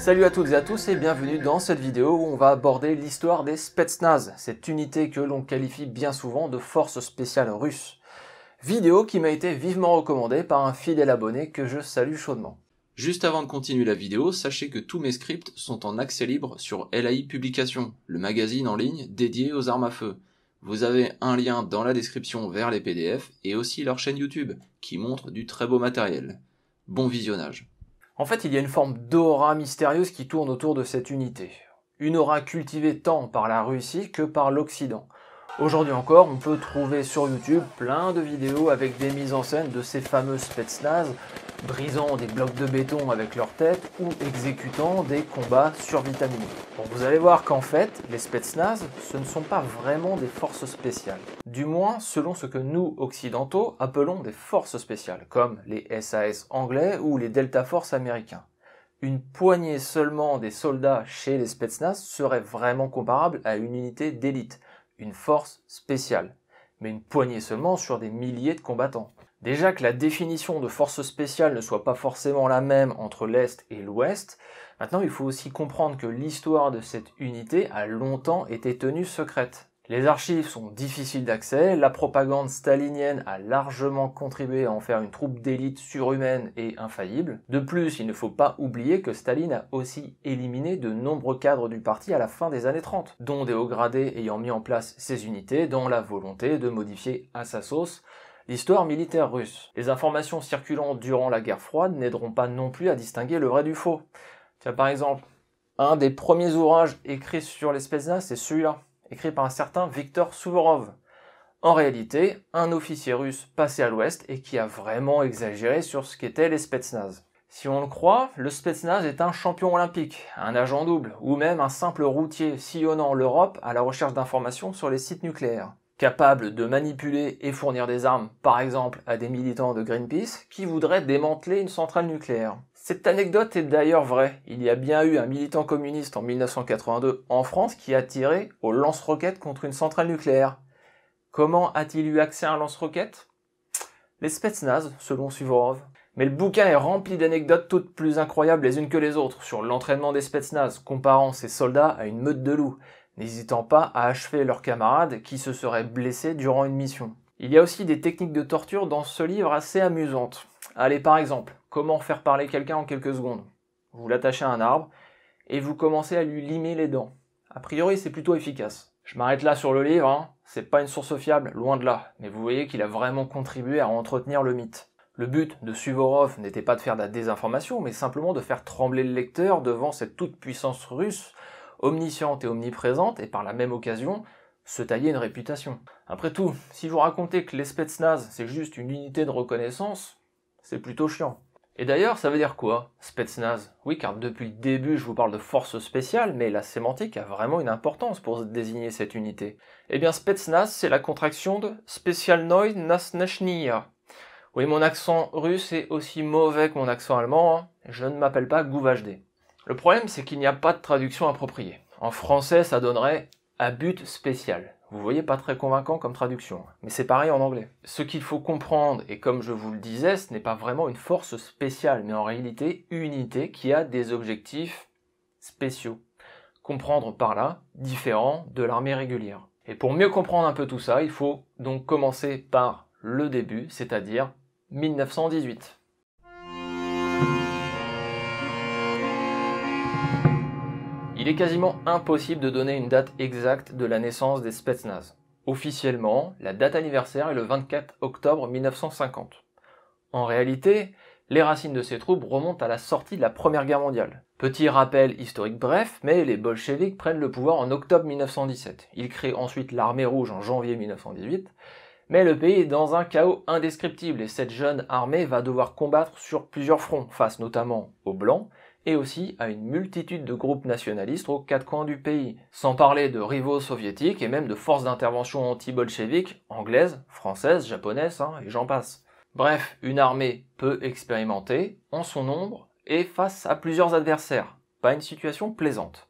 Salut à toutes et à tous et bienvenue dans cette vidéo où on va aborder l'histoire des Spetsnaz, cette unité que l'on qualifie bien souvent de force spéciale russe. Vidéo qui m'a été vivement recommandée par un fidèle abonné que je salue chaudement. Juste avant de continuer la vidéo, sachez que tous mes scripts sont en accès libre sur LAI Publications, le magazine en ligne dédié aux armes à feu. Vous avez un lien dans la description vers les PDF et aussi leur chaîne YouTube, qui montre du très beau matériel. Bon visionnage. En fait, il y a une forme d'aura mystérieuse qui tourne autour de cette unité. Une aura cultivée tant par la Russie que par l'Occident. Aujourd'hui encore, on peut trouver sur YouTube plein de vidéos avec des mises en scène de ces fameux Spetsnaz, brisant des blocs de béton avec leur tête ou exécutant des combats survitaminés. Bon, vous allez voir qu'en fait, les Spetsnaz, ce ne sont pas vraiment des forces spéciales. Du moins, selon ce que nous, occidentaux, appelons des forces spéciales, comme les SAS anglais ou les Delta Force américains. Une poignée seulement des soldats chez les Spetsnaz serait vraiment comparable à une unité d'élite, une force spéciale, mais une poignée seulement sur des milliers de combattants. Déjà que la définition de force spéciale ne soit pas forcément la même entre l'Est et l'Ouest, maintenant il faut aussi comprendre que l'histoire de cette unité a longtemps été tenue secrète. Les archives sont difficiles d'accès, la propagande stalinienne a largement contribué à en faire une troupe d'élite surhumaine et infaillible. De plus, il ne faut pas oublier que Staline a aussi éliminé de nombreux cadres du parti à la fin des années 30, dont des hauts gradés ayant mis en place ces unités dans la volonté de modifier à sa sauce l'histoire militaire russe. Les informations circulant durant la guerre froide n'aideront pas non plus à distinguer le vrai du faux. Tiens, par exemple, un des premiers ouvrages écrits sur les Spetsnaz, c'est celui-là, écrit par un certain Viktor Suvorov. En réalité, un officier russe passé à l'ouest et qui a vraiment exagéré sur ce qu'étaient les Spetsnaz. Si on le croit, le Spetsnaz est un champion olympique, un agent double, ou même un simple routier sillonnant l'Europe à la recherche d'informations sur les sites nucléaires. Capable de manipuler et fournir des armes, par exemple à des militants de Greenpeace qui voudraient démanteler une centrale nucléaire. Cette anecdote est d'ailleurs vraie. Il y a bien eu un militant communiste en 1982 en France qui a tiré au lance-roquettes contre une centrale nucléaire. Comment a-t-il eu accès à un lance-roquettes? Les Spetsnaz, selon Suvorov. Mais le bouquin est rempli d'anecdotes toutes plus incroyables les unes que les autres sur l'entraînement des Spetsnaz, comparant ces soldats à une meute de loups, n'hésitant pas à achever leurs camarades qui se seraient blessés durant une mission. Il y a aussi des techniques de torture dans ce livre assez amusantes. Allez, par exemple, comment faire parler quelqu'un en quelques secondes. Vous l'attachez à un arbre et vous commencez à lui limer les dents. A priori, c'est plutôt efficace. Je m'arrête là sur le livre, hein. C'est pas une source fiable, loin de là, mais vous voyez qu'il a vraiment contribué à entretenir le mythe. Le but de Suvorov n'était pas de faire de la désinformation, mais simplement de faire trembler le lecteur devant cette toute-puissance russe, omnisciente et omniprésente, et par la même occasion, se tailler une réputation. Après tout, si vous racontez que les Spetsnaz, c'est juste une unité de reconnaissance, c'est plutôt chiant. Et d'ailleurs, ça veut dire quoi, Spetsnaz? Oui, car depuis le début, je vous parle de force spéciale, mais la sémantique a vraiment une importance pour désigner cette unité. Eh bien, Spetsnaz, c'est la contraction de Spécialnoye Nasnechnia. Oui, mon accent russe est aussi mauvais que mon accent allemand, hein. Je ne m'appelle pas Gouvajde. Le problème, c'est qu'il n'y a pas de traduction appropriée. En français, ça donnerait « à but spécial ». Vous voyez, pas très convaincant comme traduction, mais c'est pareil en anglais. Ce qu'il faut comprendre, et comme je vous le disais, ce n'est pas vraiment une force spéciale, mais en réalité une unité qui a des objectifs spéciaux. Comprendre par là, différents de l'armée régulière. Et pour mieux comprendre un peu tout ça, il faut donc commencer par le début, c'est-à-dire 1918. Il est quasiment impossible de donner une date exacte de la naissance des Spetsnaz. Officiellement, la date anniversaire est le 24 octobre 1950. En réalité, les racines de ces troupes remontent à la sortie de la Première Guerre mondiale. Petit rappel historique bref, mais les bolcheviks prennent le pouvoir en octobre 1917. Ils créent ensuite l'armée rouge en janvier 1918, mais le pays est dans un chaos indescriptible et cette jeune armée va devoir combattre sur plusieurs fronts, face notamment aux Blancs, et aussi à une multitude de groupes nationalistes aux quatre coins du pays, sans parler de rivaux soviétiques et même de forces d'intervention anti-bolcheviques, anglaises, françaises, japonaises, et j'en passe. Bref, une armée peu expérimentée, en son nombre, et face à plusieurs adversaires. Pas une situation plaisante.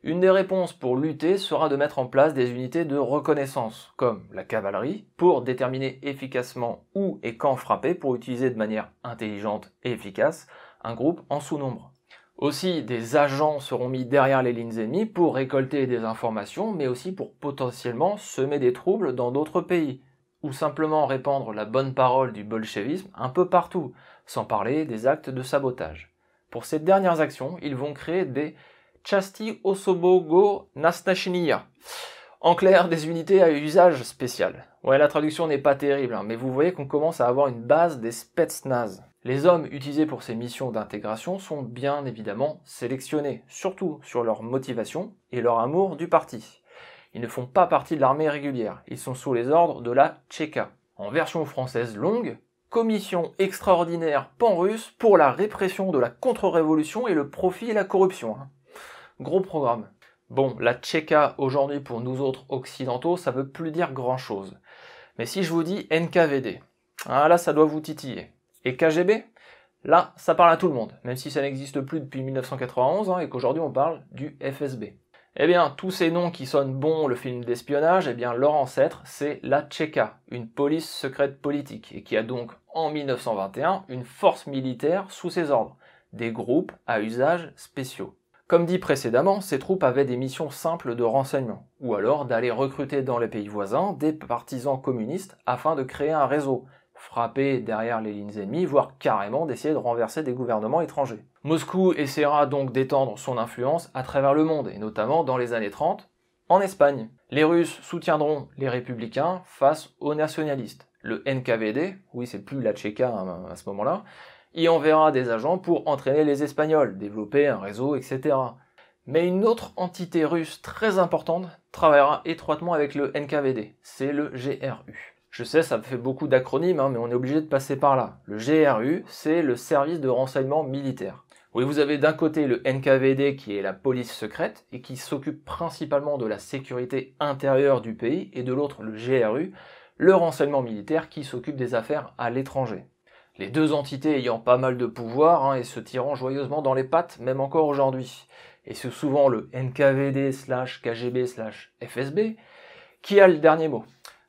Une des réponses pour lutter sera de mettre en place des unités de reconnaissance, comme la cavalerie, pour déterminer efficacement où et quand frapper pour utiliser de manière intelligente et efficace un groupe en sous-nombre. Aussi, des agents seront mis derrière les lignes ennemies pour récolter des informations, mais aussi pour potentiellement semer des troubles dans d'autres pays, ou simplement répandre la bonne parole du bolchevisme un peu partout, sans parler des actes de sabotage. Pour ces dernières actions, ils vont créer des Части Особого Назначения. En clair, des unités à usage spécial. Ouais, la traduction n'est pas terrible, mais vous voyez qu'on commence à avoir une base des spetsnaz. Les hommes utilisés pour ces missions d'intégration sont bien évidemment sélectionnés, surtout sur leur motivation et leur amour du parti. Ils ne font pas partie de l'armée régulière, ils sont sous les ordres de la Tchéka. En version française longue, Commission extraordinaire pan-russe pour la répression de la contre-révolution et le profit et la corruption. Gros programme. Bon, la Tchéka aujourd'hui pour nous autres occidentaux, ça veut plus dire grand chose. Mais si je vous dis NKVD, là ça doit vous titiller. Et KGB, là ça parle à tout le monde, même si ça n'existe plus depuis 1991 et qu'aujourd'hui on parle du FSB. Eh bien, tous ces noms qui sonnent bon le film d'espionnage, eh bien leur ancêtre c'est la Tchéka, une police secrète politique, et qui a donc en 1921 une force militaire sous ses ordres, des groupes à usage spéciaux. Comme dit précédemment, ces troupes avaient des missions simples de renseignement, ou alors d'aller recruter dans les pays voisins des partisans communistes afin de créer un réseau, frapper derrière les lignes ennemies, voire carrément d'essayer de renverser des gouvernements étrangers. Moscou essaiera donc d'étendre son influence à travers le monde, et notamment dans les années 30, en Espagne. Les Russes soutiendront les républicains face aux nationalistes. Le NKVD, oui c'est plus la Tchéka à ce moment-là, y enverra des agents pour entraîner les Espagnols, développer un réseau, etc. Mais une autre entité russe très importante travaillera étroitement avec le NKVD, c'est le GRU. Je sais, ça fait beaucoup d'acronymes, mais on est obligé de passer par là. Le GRU, c'est le service de renseignement militaire. Oui, vous avez d'un côté le NKVD qui est la police secrète et qui s'occupe principalement de la sécurité intérieure du pays, et de l'autre le GRU, le renseignement militaire qui s'occupe des affaires à l'étranger. Les deux entités ayant pas mal de pouvoir et se tirant joyeusement dans les pattes, même encore aujourd'hui. Et c'est souvent le NKVD/KGB/FSB qui a le dernier mot.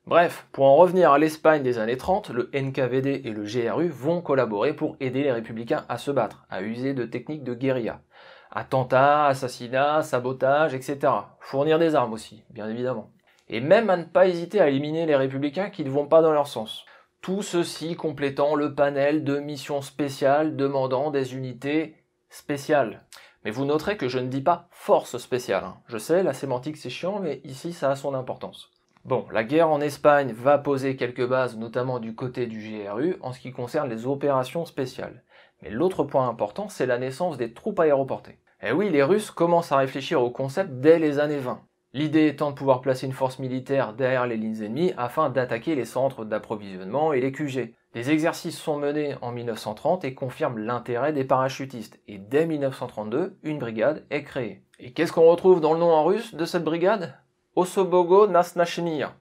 Bref, pour en revenir à l'Espagne des années 30, le NKVD et le GRU vont collaborer pour aider les républicains à se battre, à user de techniques de guérilla. Attentats, assassinats, sabotage, etc. Fournir des armes aussi, bien évidemment. Et même à ne pas hésiter à éliminer les républicains qui ne vont pas dans leur sens. Tout ceci complétant le panel de missions spéciales demandant des unités spéciales. Mais vous noterez que je ne dis pas force spéciale. Je sais, la sémantique c'est chiant, mais ici ça a son importance. Bon, la guerre en Espagne va poser quelques bases, notamment du côté du GRU, en ce qui concerne les opérations spéciales. Mais l'autre point important, c'est la naissance des troupes aéroportées. Et oui, les Russes commencent à réfléchir au concept dès les années 20. L'idée étant de pouvoir placer une force militaire derrière les lignes ennemies afin d'attaquer les centres d'approvisionnement et les QG. Des exercices sont menés en 1930 et confirment l'intérêt des parachutistes, et dès 1932, une brigade est créée. Et qu'est-ce qu'on retrouve dans le nom en russe de cette brigade ? Osobogo Nazначения.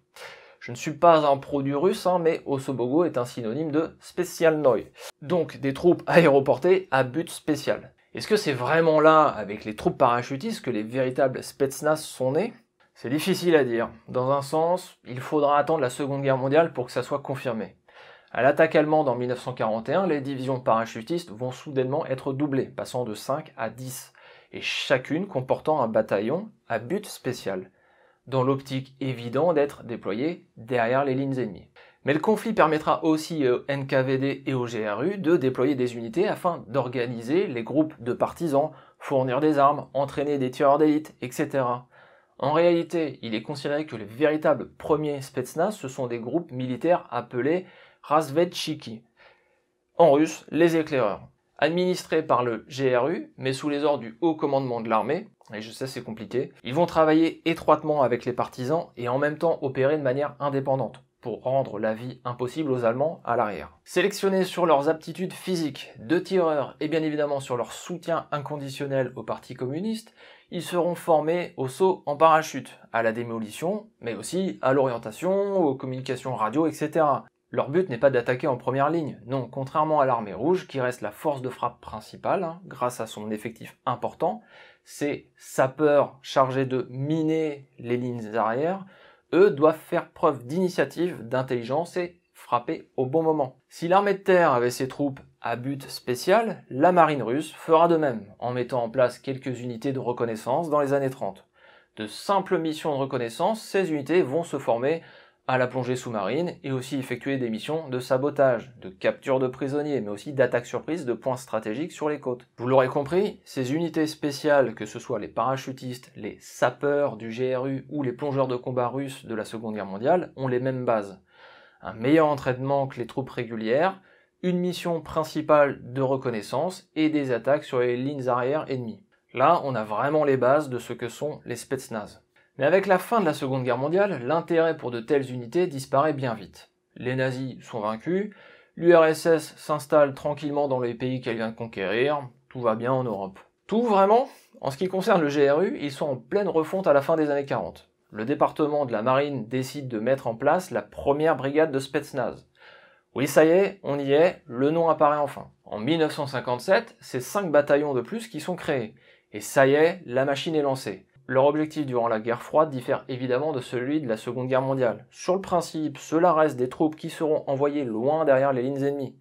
Je ne suis pas un pro du russe, mais Osobogo est un synonyme de Spécialnoï. Donc des troupes aéroportées à but spécial. Est-ce que c'est vraiment là, avec les troupes parachutistes, que les véritables Spetsnaz sont nés ? C'est difficile à dire. Dans un sens, il faudra attendre la Seconde Guerre mondiale pour que ça soit confirmé. À l'attaque allemande en 1941, les divisions parachutistes vont soudainement être doublées, passant de 5 à 10, et chacune comportant un bataillon à but spécial, dans l'optique évidente d'être déployé derrière les lignes ennemies. Mais le conflit permettra aussi au NKVD et au GRU de déployer des unités afin d'organiser les groupes de partisans, fournir des armes, entraîner des tireurs d'élite, etc. En réalité, il est considéré que les véritables premiers Spetsnaz, ce sont des groupes militaires appelés Razvedchiki. En russe, les éclaireurs. Administrés par le GRU, mais sous les ordres du haut commandement de l'armée, et je sais c'est compliqué, ils vont travailler étroitement avec les partisans et en même temps opérer de manière indépendante, pour rendre la vie impossible aux Allemands à l'arrière. Sélectionnés sur leurs aptitudes physiques de tireurs et bien évidemment sur leur soutien inconditionnel au Parti communiste, ils seront formés au saut en parachute, à la démolition, mais aussi à l'orientation, aux communications radio, etc. Leur but n'est pas d'attaquer en première ligne, non, contrairement à l'armée rouge, qui reste la force de frappe principale, grâce à son effectif important, ces sapeurs chargés de miner les lignes arrières, eux doivent faire preuve d'initiative, d'intelligence et frapper au bon moment. Si l'armée de terre avait ses troupes à but spécial, la marine russe fera de même, en mettant en place quelques unités de reconnaissance dans les années 30. De simples missions de reconnaissance, ces unités vont se former à la plongée sous-marine et aussi effectuer des missions de sabotage, de capture de prisonniers, mais aussi d'attaque surprise de points stratégiques sur les côtes. Vous l'aurez compris, ces unités spéciales, que ce soit les parachutistes, les sapeurs du GRU ou les plongeurs de combat russes de la Seconde Guerre mondiale, ont les mêmes bases. Un meilleur entraînement que les troupes régulières, une mission principale de reconnaissance et des attaques sur les lignes arrières ennemies. Là, on a vraiment les bases de ce que sont les Spetsnaz. Mais avec la fin de la Seconde Guerre mondiale, l'intérêt pour de telles unités disparaît bien vite. Les nazis sont vaincus, l'URSS s'installe tranquillement dans les pays qu'elle vient de conquérir, tout va bien en Europe. Tout vraiment? En ce qui concerne le GRU, ils sont en pleine refonte à la fin des années 40. Le département de la marine décide de mettre en place la première brigade de Spetsnaz. Oui, ça y est, on y est, le nom apparaît enfin. En 1957, c'est 5 bataillons de plus qui sont créés. Et ça y est, la machine est lancée. Leur objectif durant la guerre froide diffère évidemment de celui de la Seconde Guerre mondiale. Sur le principe, cela reste des troupes qui seront envoyées loin derrière les lignes ennemies.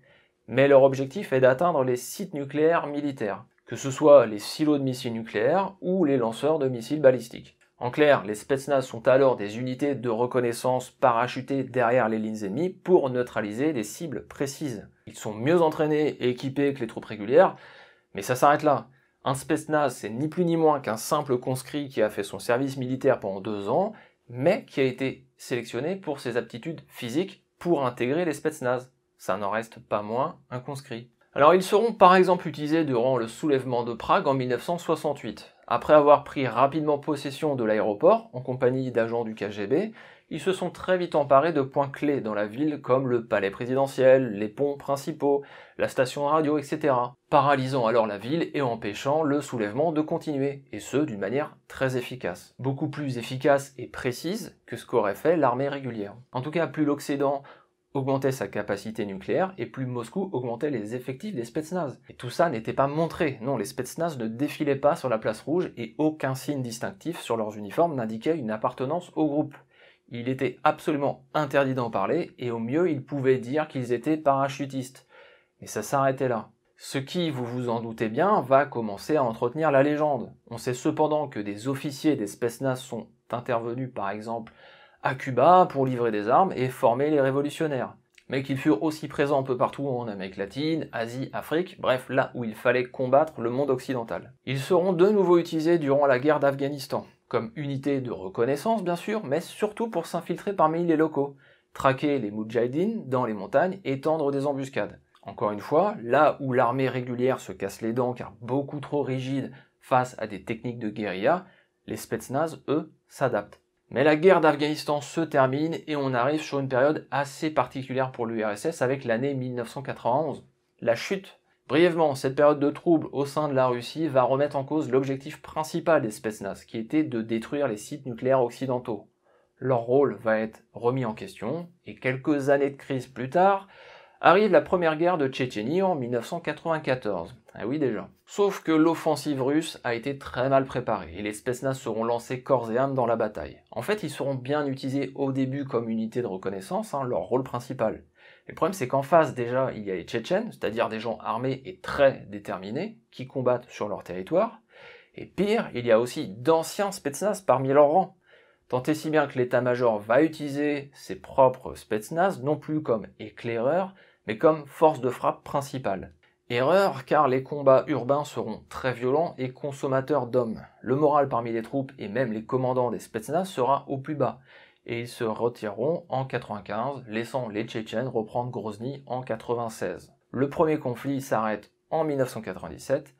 Mais leur objectif est d'atteindre les sites nucléaires militaires, que ce soit les silos de missiles nucléaires ou les lanceurs de missiles balistiques. En clair, les Spetsnaz sont alors des unités de reconnaissance parachutées derrière les lignes ennemies pour neutraliser des cibles précises. Ils sont mieux entraînés et équipés que les troupes régulières, mais ça s'arrête là. Un Spetsnaz, c'est ni plus ni moins qu'un simple conscrit qui a fait son service militaire pendant 2 ans, mais qui a été sélectionné pour ses aptitudes physiques pour intégrer les Spetsnaz. Ça n'en reste pas moins un conscrit. Alors ils seront par exemple utilisés durant le soulèvement de Prague en 1968. Après avoir pris rapidement possession de l'aéroport, en compagnie d'agents du KGB, ils se sont très vite emparés de points clés dans la ville comme le palais présidentiel, les ponts principaux, la station de radio, etc. Paralysant alors la ville et empêchant le soulèvement de continuer, et ce d'une manière très efficace. Beaucoup plus efficace et précise que ce qu'aurait fait l'armée régulière. En tout cas, plus l'Occident augmentait sa capacité nucléaire et plus Moscou augmentait les effectifs des Spetsnaz. Et tout ça n'était pas montré. Non, les Spetsnaz ne défilaient pas sur la place rouge et aucun signe distinctif sur leurs uniformes n'indiquait une appartenance au groupe. Il était absolument interdit d'en parler et au mieux ils pouvaient dire qu'ils étaient parachutistes. Mais ça s'arrêtait là. Ce qui, vous vous en doutez bien, va commencer à entretenir la légende. On sait cependant que des officiers des Spetsnaz sont intervenus par exemple à Cuba pour livrer des armes et former les révolutionnaires. Mais qu'ils furent aussi présents un peu partout en Amérique latine, Asie, Afrique, bref là où il fallait combattre le monde occidental. Ils seront de nouveau utilisés durant la guerre d'Afghanistan, comme unité de reconnaissance bien sûr, mais surtout pour s'infiltrer parmi les locaux, traquer les moudjahidines dans les montagnes et tendre des embuscades. Encore une fois, là où l'armée régulière se casse les dents car beaucoup trop rigide face à des techniques de guérilla, les Spetsnaz, eux, s'adaptent. Mais la guerre d'Afghanistan se termine et on arrive sur une période assez particulière pour l'URSS avec l'année 1991, la chute. Brièvement, cette période de troubles au sein de la Russie va remettre en cause l'objectif principal des Spetsnaz, qui était de détruire les sites nucléaires occidentaux. Leur rôle va être remis en question, et quelques années de crise plus tard, arrive la première guerre de Tchétchénie en 1994. Ah oui déjà. Sauf que l'offensive russe a été très mal préparée et les Spetsnaz seront lancés corps et âme dans la bataille. En fait, ils seront bien utilisés au début comme unité de reconnaissance, leur rôle principal. Le problème c'est qu'en face déjà, il y a les Tchétchènes, c'est-à-dire des gens armés et très déterminés, qui combattent sur leur territoire. Et pire, il y a aussi d'anciens Spetsnaz parmi leurs rangs. Tant et si bien que l'état-major va utiliser ses propres Spetsnaz, non plus comme éclaireurs, mais comme force de frappe principale. Erreur, car les combats urbains seront très violents et consommateurs d'hommes. Le moral parmi les troupes et même les commandants des Spetsnaz sera au plus bas, et ils se retireront en 1995, laissant les Tchétchènes reprendre Grozny en 1996. Le premier conflit s'arrête en 1997,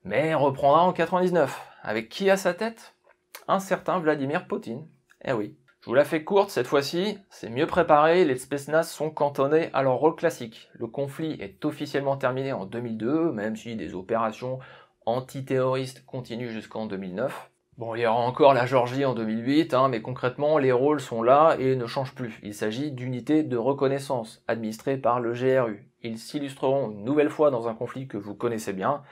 mais reprendra en 1999. Avec qui à sa tête ? Un certain Vladimir Poutine. Eh oui. Je vous la fais courte cette fois-ci, c'est mieux préparé, les Spetsnaz sont cantonnés à leur rôle classique. Le conflit est officiellement terminé en 2002, même si des opérations antiterroristes continuent jusqu'en 2009. Bon, il y aura encore la Géorgie en 2008, mais concrètement, les rôles sont là et ne changent plus. Il s'agit d'unités de reconnaissance, administrées par le GRU. Ils s'illustreront une nouvelle fois dans un conflit que vous connaissez bien,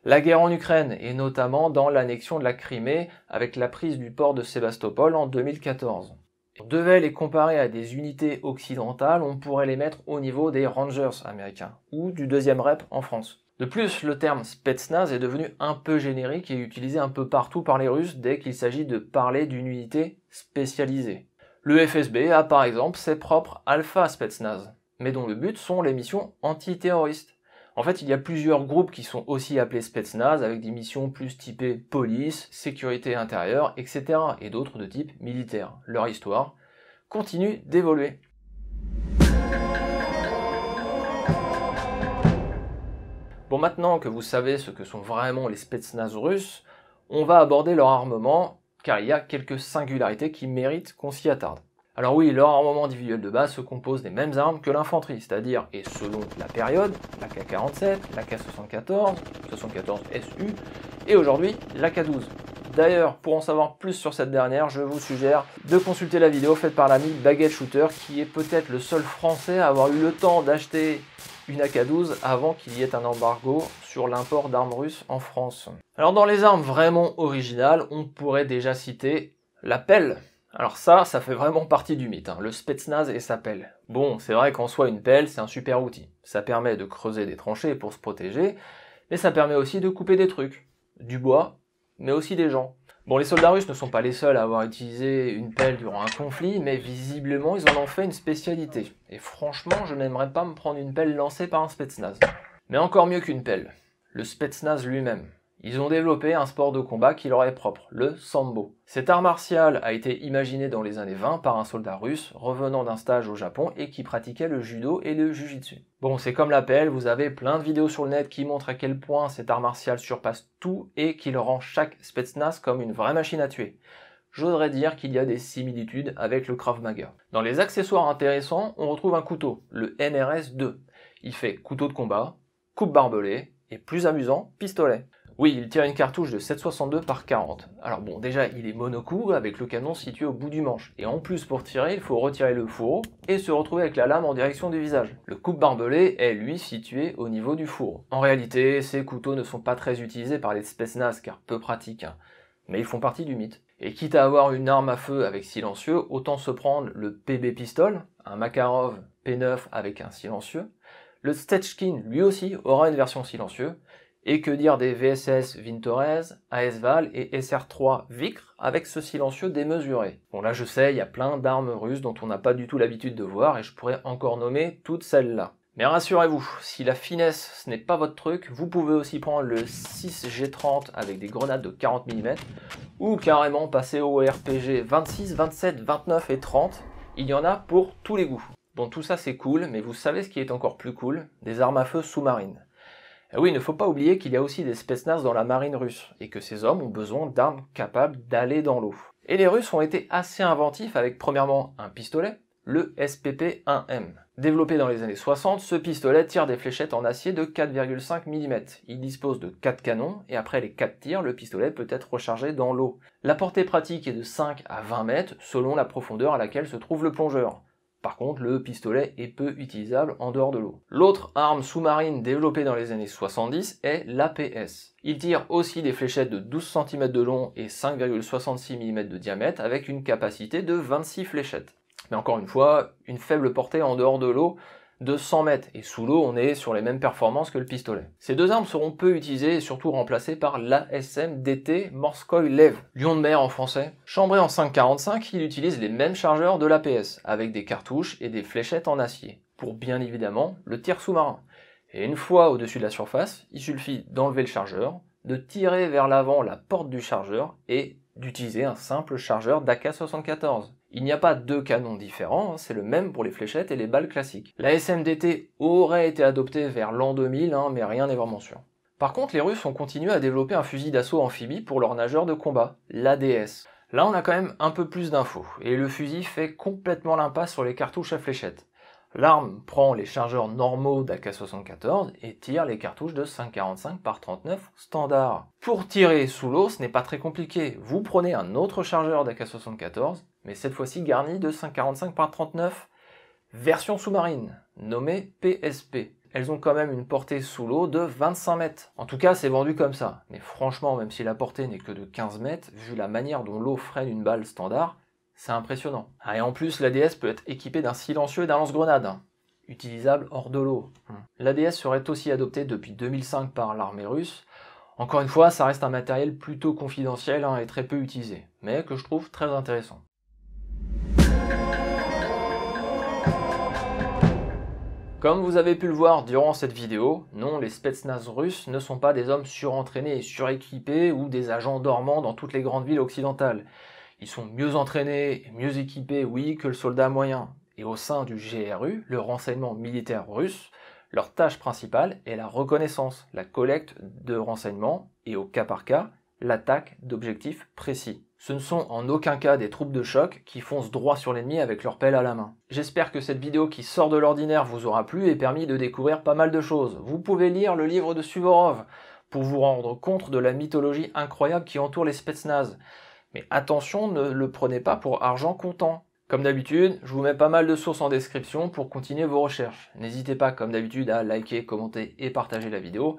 la guerre en Ukraine, et notamment dans l'annexion de la Crimée avec la prise du port de Sébastopol en 2014. On devait les comparer à des unités occidentales, on pourrait les mettre au niveau des Rangers américains, ou du 2e rep en France. De plus, le terme Spetsnaz est devenu un peu générique et utilisé un peu partout par les Russes dès qu'il s'agit de parler d'une unité spécialisée. Le FSB a par exemple ses propres Alpha Spetsnaz, mais dont le but sont les missions antiterroristes. En fait, il y a plusieurs groupes qui sont aussi appelés Spetsnaz avec des missions plus typées police, sécurité intérieure, etc. et d'autres de type militaire. Leur histoire continue d'évoluer. Bon, maintenant que vous savez ce que sont vraiment les Spetsnaz russes, on va aborder leur armement, car il y a quelques singularités qui méritent qu'on s'y attarde. Alors oui, leur armement individuel de base se compose des mêmes armes que l'infanterie, c'est-à-dire, et selon la période, l'AK-47, l'AK-74, 74 SU, et aujourd'hui l'AK-12. D'ailleurs, pour en savoir plus sur cette dernière, je vous suggère de consulter la vidéo faite par l'ami Baguette Shooter, qui est peut-être le seul français à avoir eu le temps d'acheter une AK-12 avant qu'il y ait un embargo sur l'import d'armes russes en France. Alors dans les armes vraiment originales, on pourrait déjà citer la pelle. Alors ça fait vraiment partie du mythe, le Spetsnaz et sa pelle. Bon, c'est vrai qu'en soi une pelle c'est un super outil. Ça permet de creuser des tranchées pour se protéger, mais ça permet aussi de couper des trucs. Du bois, mais aussi des gens. Bon, les soldats russes ne sont pas les seuls à avoir utilisé une pelle durant un conflit, mais visiblement ils en ont fait une spécialité. Et franchement, je n'aimerais pas me prendre une pelle lancée par un Spetsnaz. Mais encore mieux qu'une pelle, le Spetsnaz lui-même. Ils ont développé un sport de combat qui leur est propre, le Sambo. Cet art martial a été imaginé dans les années 20 par un soldat russe revenant d'un stage au Japon et qui pratiquait le judo et le jujitsu. Bon, c'est comme la pelle, vous avez plein de vidéos sur le net qui montrent à quel point cet art martial surpasse tout et qu'il rend chaque Spetsnaz comme une vraie machine à tuer. J'oserais dire qu'il y a des similitudes avec le Krav Maga. Dans les accessoires intéressants, on retrouve un couteau, le NRS-2. Il fait couteau de combat, coupe barbelée et plus amusant, pistolet. Oui, il tire une cartouche de 7,62 par 40. Alors bon, déjà, il est monocoup avec le canon situé au bout du manche. Et en plus, pour tirer, il faut retirer le fourreau et se retrouver avec la lame en direction du visage. Le coupe barbelé est, lui, situé au niveau du fourreau. En réalité, ces couteaux ne sont pas très utilisés par les Spetsnaz, car peu pratiques. Mais ils font partie du mythe. Et quitte à avoir une arme à feu avec silencieux, autant se prendre le PB Pistol, un Makarov P9 avec un silencieux. Le Stechkin, lui aussi, aura une version silencieuse. Et que dire des VSS Vintorez, AS-Val et SR3 Vicre avec ce silencieux démesuré. Bon là je sais, il y a plein d'armes russes dont on n'a pas du tout l'habitude de voir et je pourrais encore nommer toutes celles-là. Mais rassurez-vous, si la finesse ce n'est pas votre truc, vous pouvez aussi prendre le 6G30 avec des grenades de 40 mm ou carrément passer au RPG 26, 27, 29 et 30. Il y en a pour tous les goûts. Bon tout ça c'est cool, mais vous savez ce qui est encore plus cool? Des armes à feu sous-marines. Et oui, il ne faut pas oublier qu'il y a aussi des Spetsnaz dans la marine russe, et que ces hommes ont besoin d'armes capables d'aller dans l'eau. Et les Russes ont été assez inventifs avec premièrement un pistolet, le SPP-1M. Développé dans les années 60, ce pistolet tire des fléchettes en acier de 4,5 mm. Il dispose de 4 canons, et après les 4 tirs, le pistolet peut être rechargé dans l'eau. La portée pratique est de 5 à 20 mètres, selon la profondeur à laquelle se trouve le plongeur. Par contre, le pistolet est peu utilisable en dehors de l'eau. L'autre arme sous-marine développée dans les années 70 est l'APS. Il tire aussi des fléchettes de 12 cm de long et 5,66 mm de diamètre avec une capacité de 26 fléchettes. Mais encore une fois, une faible portée en dehors de l'eau de 100 mètres, et sous l'eau on est sur les mêmes performances que le pistolet. Ces deux armes seront peu utilisées et surtout remplacées par l'ASM-DT Morskoy Lev, lion de mer en français. Chambré en 5,45, il utilise les mêmes chargeurs de l'APS, avec des cartouches et des fléchettes en acier, pour bien évidemment le tir sous-marin. Et une fois au-dessus de la surface, il suffit d'enlever le chargeur, de tirer vers l'avant la porte du chargeur et d'utiliser un simple chargeur d'AK-74. Il n'y a pas deux canons différents, c'est le même pour les fléchettes et les balles classiques. La SMDT aurait été adoptée vers l'an 2000, mais rien n'est vraiment sûr. Par contre, les Russes ont continué à développer un fusil d'assaut amphibie pour leurs nageurs de combat, l'ADS. Là, on a quand même un peu plus d'infos, et le fusil fait complètement l'impasse sur les cartouches à fléchettes. L'arme prend les chargeurs normaux d'AK-74 et tire les cartouches de 5,45 par 39 standard. Pour tirer sous l'eau, ce n'est pas très compliqué. Vous prenez un autre chargeur d'AK-74, mais cette fois-ci garni de 5,45 par 39, version sous-marine, nommée PSP. Elles ont quand même une portée sous l'eau de 25 mètres. En tout cas, c'est vendu comme ça. Mais franchement, même si la portée n'est que de 15 mètres, vu la manière dont l'eau freine une balle standard, C'est impressionnant. Et en plus, l'ADS peut être équipée d'un silencieux et d'un lance-grenade, utilisable hors de l'eau. L'ADS serait aussi adopté depuis 2005 par l'armée russe. Encore une fois, ça reste un matériel plutôt confidentiel et très peu utilisé, mais que je trouve très intéressant. Comme vous avez pu le voir durant cette vidéo, non, les Spetsnaz russes ne sont pas des hommes surentraînés et suréquipés ou des agents dormants dans toutes les grandes villes occidentales. Ils sont mieux entraînés et mieux équipés, oui, que le soldat moyen. Et au sein du GRU, le renseignement militaire russe, leur tâche principale est la reconnaissance, la collecte de renseignements et au cas par cas, l'attaque d'objectifs précis. Ce ne sont en aucun cas des troupes de choc qui foncent droit sur l'ennemi avec leur pelle à la main. J'espère que cette vidéo qui sort de l'ordinaire vous aura plu et permis de découvrir pas mal de choses. Vous pouvez lire le livre de Suvorov pour vous rendre compte de la mythologie incroyable qui entoure les Spetsnaz. Mais attention, ne le prenez pas pour argent comptant. Comme d'habitude, je vous mets pas mal de sources en description pour continuer vos recherches. N'hésitez pas, comme d'habitude, à liker, commenter et partager la vidéo.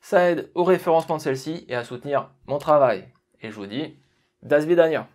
Ça aide au référencement de celle-ci et à soutenir mon travail. Et je vous dis, das vidania!